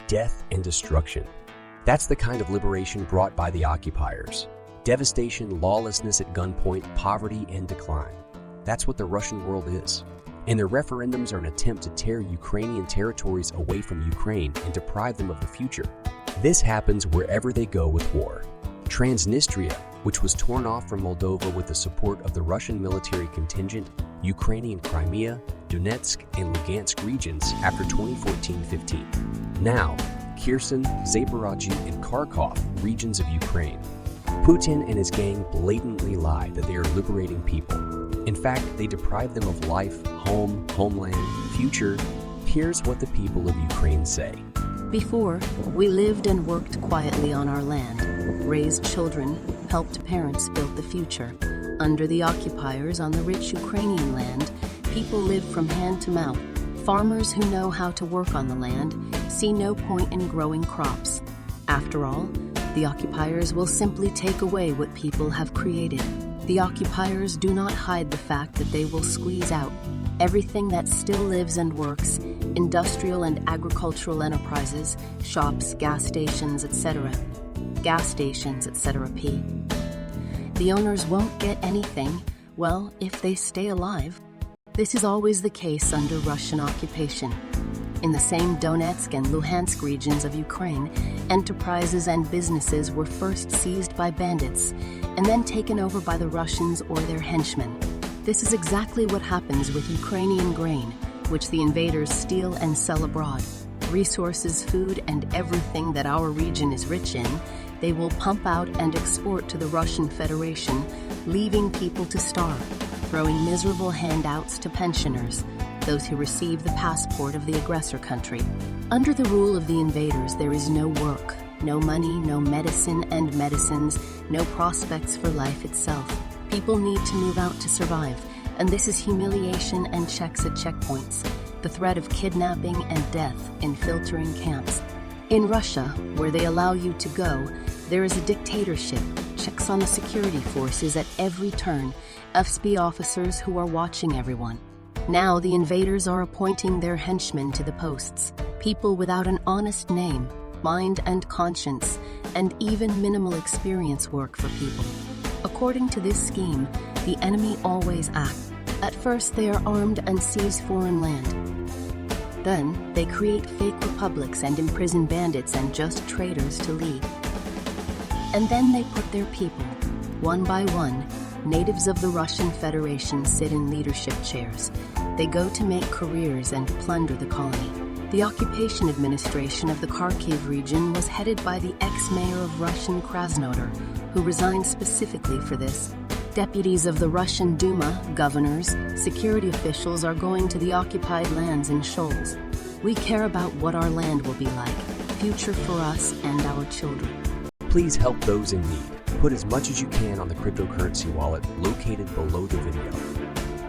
death and destruction. That's the kind of liberation brought by the occupiers. Devastation, lawlessness at gunpoint, poverty, and decline. That's what the Russian world is. And their referendums are an attempt to tear Ukrainian territories away from Ukraine and deprive them of the future. This happens wherever they go with war. Transnistria, which was torn off from Moldova with the support of the Russian military contingent, Ukrainian Crimea, Donetsk, and Lugansk regions after 2014-15. Now, Kherson, Zaporozhye, and Kharkov regions of Ukraine. Putin and his gang blatantly lie that they are liberating people. In fact, they deprive them of life, home, homeland, future. Here's what the people of Ukraine say. Before, we lived and worked quietly on our land, raised children, helped parents build the future. Under the occupiers on the rich Ukrainian land, people live from hand to mouth. Farmers who know how to work on the land see no point in growing crops. After all, the occupiers will simply take away what people have created. The occupiers do not hide the fact that they will squeeze out everything that still lives and works, industrial and agricultural enterprises, shops, gas stations, etc. P. The owners won't get anything, well, if they stay alive. This is always the case under Russian occupation. In the same Donetsk and Luhansk regions of Ukraine, enterprises and businesses were first seized by bandits and then taken over by the Russians or their henchmen. This is exactly what happens with Ukrainian grain, which the invaders steal and sell abroad. Resources, food, and everything that our region is rich in, they will pump out and export to the Russian Federation, leaving people to starve, throwing miserable handouts to pensioners, those who receive the passport of the aggressor country. Under the rule of the invaders, there is no work, no money, no medicine and medicines, no prospects for life itself. People need to move out to survive, and this is humiliation and checks at checkpoints, the threat of kidnapping and death in filtering camps. In Russia, where they allow you to go, there is a dictatorship, checks on the security forces at every turn, FSB officers who are watching everyone. Now the invaders are appointing their henchmen to the posts, people without an honest name, mind and conscience, and even minimal experience work for people. According to this scheme, the enemy always acts. At first they are armed and seize foreign land. Then they create fake republics and imprison bandits and just traitors to lead. And then they put their people, one by one. Natives of the Russian Federation sit in leadership chairs. They go to make careers and plunder the colony. The occupation administration of the Kharkiv region was headed by the ex-mayor of Russian Krasnodar, who resigned specifically for this. Deputies of the Russian Duma, governors, security officials are going to the occupied lands in shoals. We care about what our land will be like, future for us and our children. Please help those in need. Put as much as you can on the cryptocurrency wallet located below the video.